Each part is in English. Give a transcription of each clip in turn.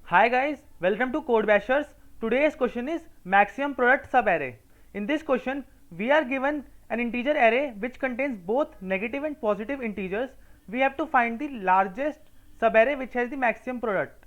Hi guys, welcome to Code Bashers. Today's question is maximum product subarray. In this question, we are given an integer array which contains both negative and positive integers. We have to find the largest subarray which has the maximum product.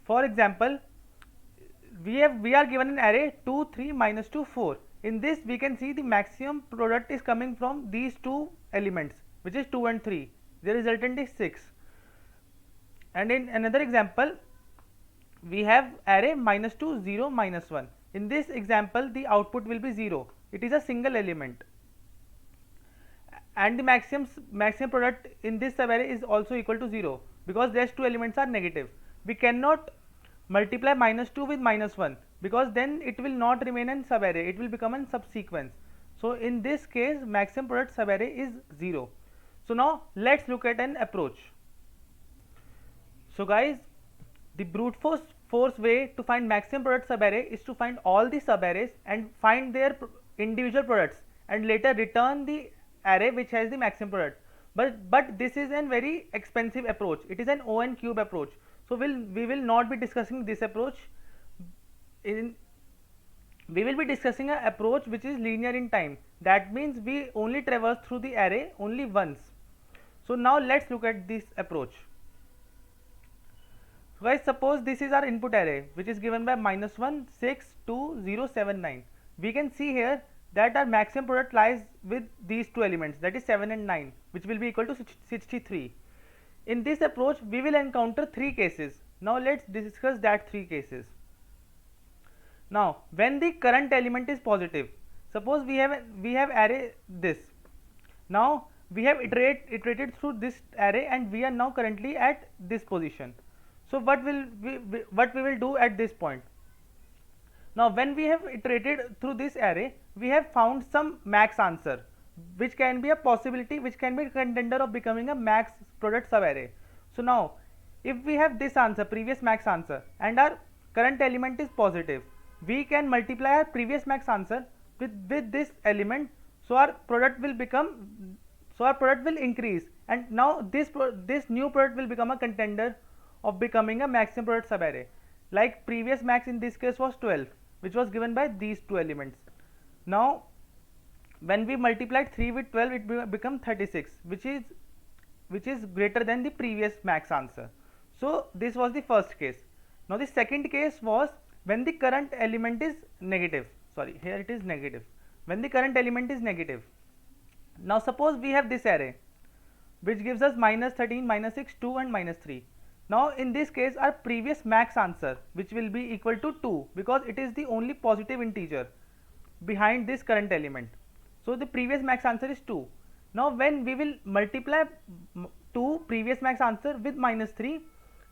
For example, we are given an array 2, 3, minus 2, 4. In this we can see the maximum product is coming from these two elements, which is 2 and 3. The resultant is 6. And in another example, we have array minus 2, 0, minus 1. In this example, the output will be 0. It is a single element. And the maximum product in this subarray is also equal to 0 because rest two elements are negative. We cannot multiply minus 2 with minus 1 because then it will not remain in subarray, it will become a subsequence. So in this case, maximum product subarray is 0. So now let's look at an approach. So guys, the brute force way to find maximum product subarray is to find all the subarrays and find their individual products and later return the array which has the maximum product. But this is a very expensive approach. It is an O(n) cube approach. So we will not be discussing this approach. We will be discussing an approach which is linear in time. That means we only traverse through the array only once. So now let's look at this approach. So guys, suppose this is our input array which is given by minus 1, 6, 2, 0, 7, 9. We can see here that our maximum product lies with these two elements, that is 7 and 9, which will be equal to 63. In this approach we will encounter three cases. Now let's discuss that three cases. Now when the current element is positive, suppose we have array this. Now we have iterated through this array and we are now currently at this position. So what we will do at this point? Now when we have iterated through this array, we have found some max answer, which can be a possibility, which can be a contender of becoming a max product subarray. So now if we have this answer, previous max answer, and our current element is positive, we can multiply our previous max answer with this element, so our product will increase, and now this new product will become a contender of becoming a maximum product subarray. Like previous max in this case was 12, which was given by these two elements. Now when we multiplied 3 with 12, it become 36, which is greater than the previous max answer. So this was the first case. Now the second case was when the current element is negative. Sorry, here it is negative. When the current element is negative. Now suppose we have this array which gives us minus 13, minus 6, 2 and minus 3. Now in this case our previous max answer, which will be equal to 2 because it is the only positive integer behind this current element. So the previous max answer is 2. Now when we will multiply 2 previous max answer with minus 3,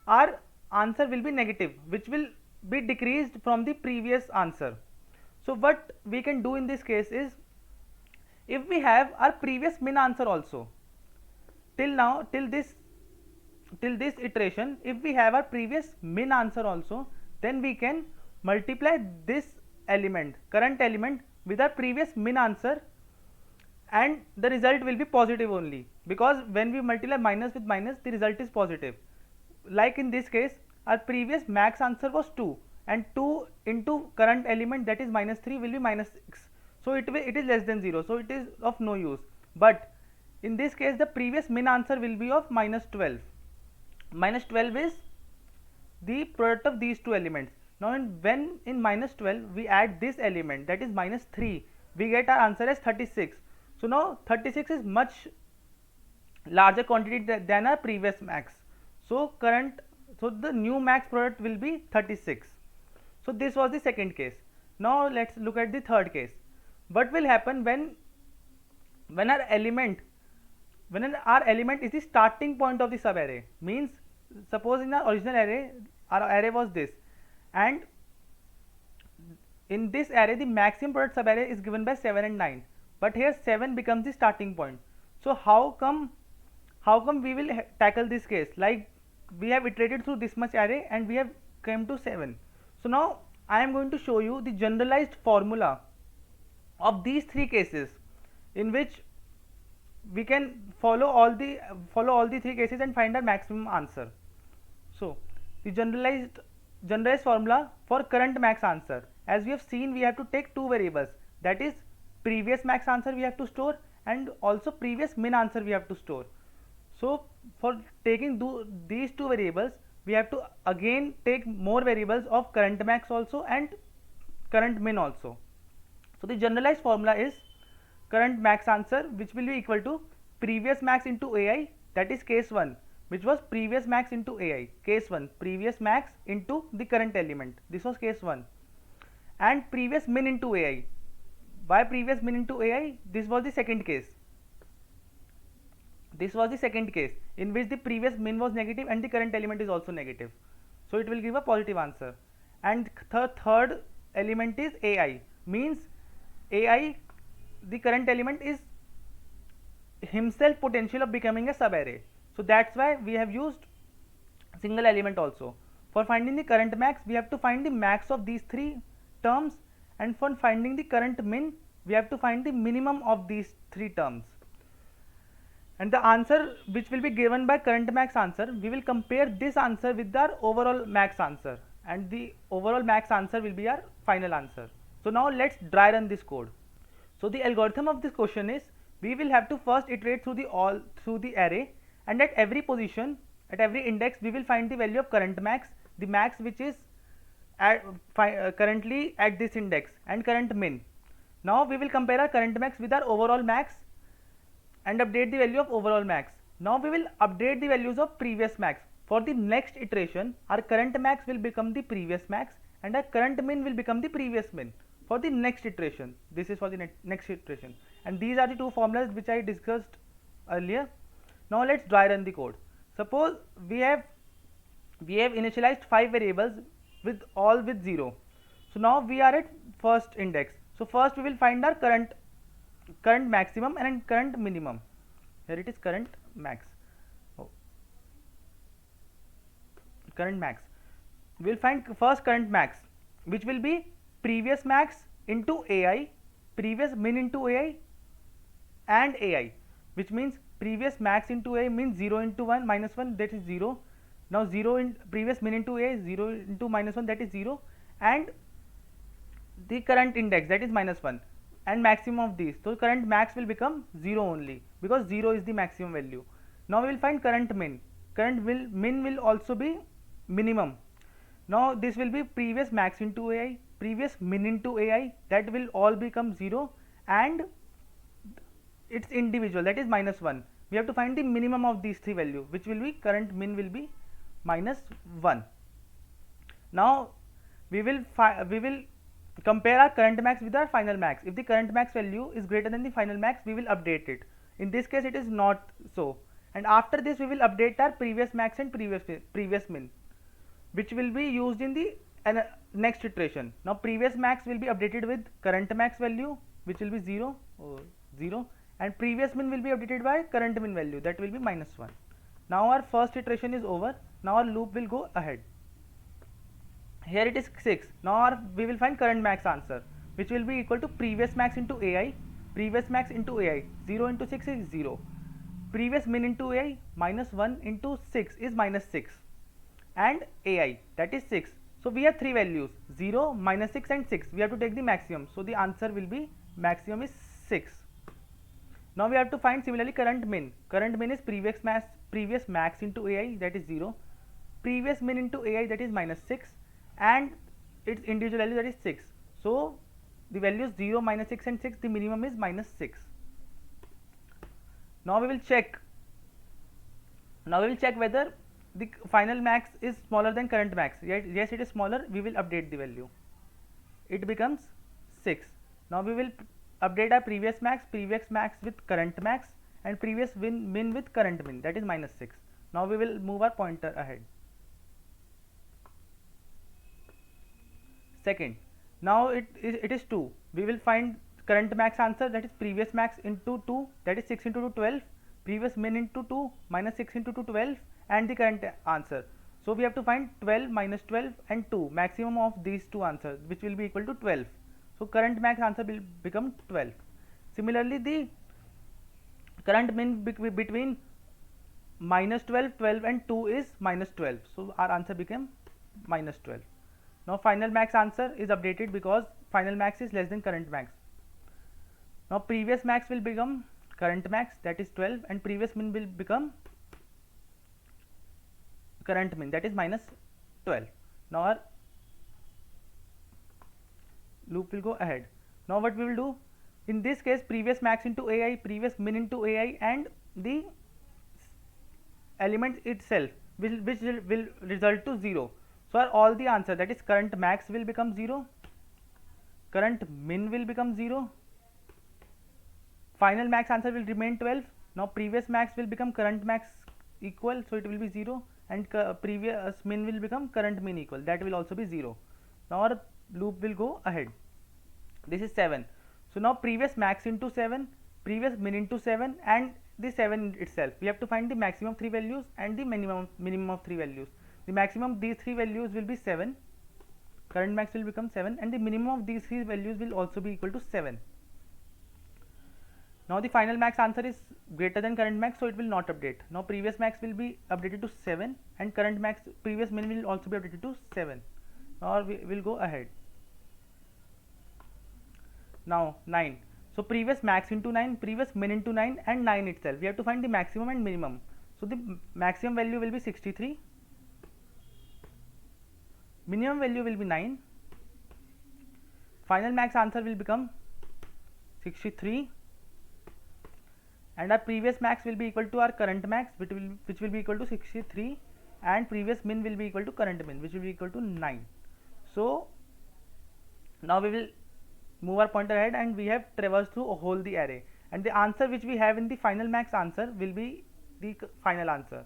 our answer will be negative, which will be decreased from the previous answer. So what we can do in this case is, if we have our previous min answer also, till this iteration, if we have our previous min answer also, then we can multiply this element, current element, with our previous min answer, and the result will be positive only, because when we multiply minus with minus, the result is positive. Like in this case, our previous max answer was 2, and 2 into current element, that is minus 3, will be minus 6. So it is less than 0, so it is of no use. But in this case the previous min answer will be of minus 12. Minus 12 is the product of these two elements. Now when in minus 12 we add this element, that is minus 3, we get our answer as 36. So now 36 is much larger quantity than our previous max. So the new max product will be 36. So this was the second case. Now let's look at the third case. What will happen when our element is the starting point of the subarray? Means suppose in our original array, our array was this, and in this array the maximum product subarray is given by 7 and 9, but here 7 becomes the starting point. So how come we will tackle this case? Like we have iterated through this much array and we have come to 7. So now I am going to show you the generalized formula of these three cases, in which we can follow all the three cases and find our maximum answer. So the generalized generalized formula for current max answer. As we have seen, we have to take two variables, that is previous max answer we have to store and also previous min answer we have to store. So for taking these two variables, we have to again take more variables of current max also and current min also. So the generalized formula is current max answer, which will be equal to previous max into AI, that is case 1, which was previous max into AI, case 1, previous max into the current element, this was case 1, and previous min into AI. Why previous min into AI? This was the second case. This was the second case in which the previous min was negative and the current element is also negative. So it will give a positive answer. And the third element is AI, means AI, the current element is himself potential of becoming a subarray. So that's why we have used single element also. For finding the current max, we have to find the max of these three terms, and for finding the current min, we have to find the minimum of these three terms. And the answer which will be given by current max answer, we will compare this answer with our overall max answer, and the overall max answer will be our final answer. So now let's dry run this code. So the algorithm of this question is, we will have to first iterate through the array, and at every position, at every index, we will find the value of current max, the max which is currently at this index, and current min. Now we will compare our current max with our overall max and update the value of overall max. Now we will update the values of previous max. For the next iteration, our current max will become the previous max and our current min will become the previous min for the next iteration. This is for the next iteration, and these are the two formulas which I discussed earlier. Now let's dry run the code. Suppose we have initialized 5 variables with all with 0. So now we are at first index. So first we will find our current maximum and current minimum. Here it is current max. Current max. We will find first current max, which will be previous max into AI, previous min into AI, and AI, which means previous max into AI means 0 into 1 minus 1, that is 0. Now 0 in previous min into AI, 0 into minus 1, that is 0, and the current index, that is minus 1, and maximum of these. So current max will become 0 only, because 0 is the maximum value. Now we will find current min. Min will also be minimum. Now this will be previous max into AI, previous min into AI, that will all become 0, and its individual, that is minus 1. We have to find the minimum of these three values, which will be current min will be minus 1. Now we will compare our current max with our final max. If the current max value is greater than the final max, we will update it. In this case it is not so, and after this we will update our previous max and previous min, which will be used in the next iteration. Now previous max will be updated with current max value, which will be 0, and previous min will be updated by current min value, that will be minus 1. Now our first iteration is over. Now our loop will go ahead. Here it is 6. Now we will find current max answer, which will be equal to previous max into AI, previous max into AI, 0 into 6 is 0, previous min into AI, minus 1 into 6 is minus 6, and AI, that is 6. So we have three values, 0, minus 6 and 6. We have to take the maximum. So the answer will be, maximum is 6. Now we have to find similarly current min. Current min is previous max into AI, that is 0, previous min into AI, that is minus 6, and its individual value, that is 6. So the values 0, minus 6 and 6, the minimum is minus 6. Now we will check whether the final max is smaller than current max. Yes, it is smaller. We will update the value. It becomes 6. Now we will update our previous max with current max, and previous min with current min, that is minus 6. Now we will move our pointer ahead. Second, now it is 2. We will find current max answer, that is previous max into 2, that is 6 into 2, 12, previous min into 2, minus 6 into 2, 12, and the current answer. So we have to find 12 minus 12 and 2, maximum of these two answers, which will be equal to 12. So current max answer will become 12. Similarly, the current min between minus 12, 12 and 2 is minus 12. So our answer became minus 12. Now final max answer is updated because final max is less than current max. Now previous max will become current max, that is 12, and previous min will become current min, that is minus 12. Now our loop will go ahead. Now what we will do, in this case previous max into ai, previous min into ai, and the element itself which will result to 0. So all the answer, that is current max will become 0, current min will become 0, final max answer will remain 12. Now previous max will become current max equal, so it will be 0, and previous min will become current min equal, that will also be 0. Now our loop will go ahead. This is 7. So now previous max into 7, previous min into 7, and the 7 itself. We have to find the maximum of 3 values and the minimum of 3 values. The maximum of these 3 values will be 7, current max will become 7, and the minimum of these 3 values will also be equal to 7. Now the final max answer is greater than current max, so it will not update. Now previous max will be updated to 7, and current max, previous min will also be updated to 7. Now we will go ahead. Now 9. So previous max into 9, previous min into 9, and 9 itself. We have to find the maximum and minimum. So the maximum value will be 63, minimum value will be 9, final max answer will become 63, and our previous max will be equal to our current max, which will be equal to 63, and previous min will be equal to current min, which will be equal to 9. So now we will move our pointer ahead, and we have traversed through a whole the array, and the answer which we have in the final max answer will be the final answer.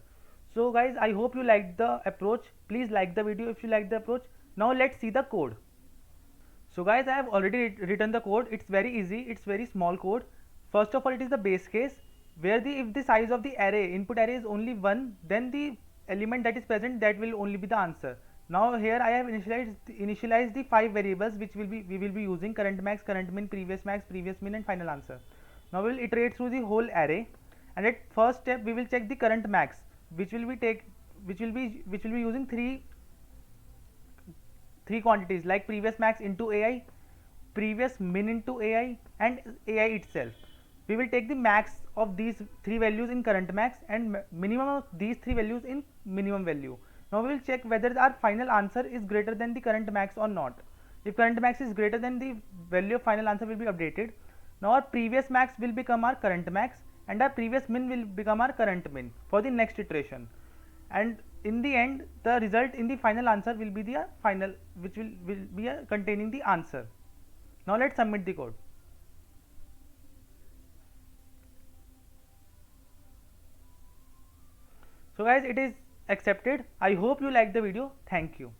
So guys, I hope you liked the approach. Please like the video if you like the approach. Now let's see the code. So guys, I have already written the code. It's very easy, it's very small code. First of all, it is the base case where if the size of the array, input array, is only 1, then the element that is present, that will only be the answer. Now here I have initialized the 5 variables which we will be using: current max, current min, previous max, previous min, and final answer. Now we will iterate through the whole array, and at first step we will check the current max, which will be using three quantities, like previous max into ai, previous min into ai, and ai itself. We will take the max of these 3 values in current max, and minimum of these 3 values in minimum value. Now we will check whether our final answer is greater than the current max or not. If current max is greater, then the value of final answer will be updated. Now our previous max will become our current max, and our previous min will become our current min for the next iteration. And in the end, the result in the final answer will be the final, which will be containing the answer. Now let's submit the code. So guys, it is accepted. I hope you like the video. Thank you.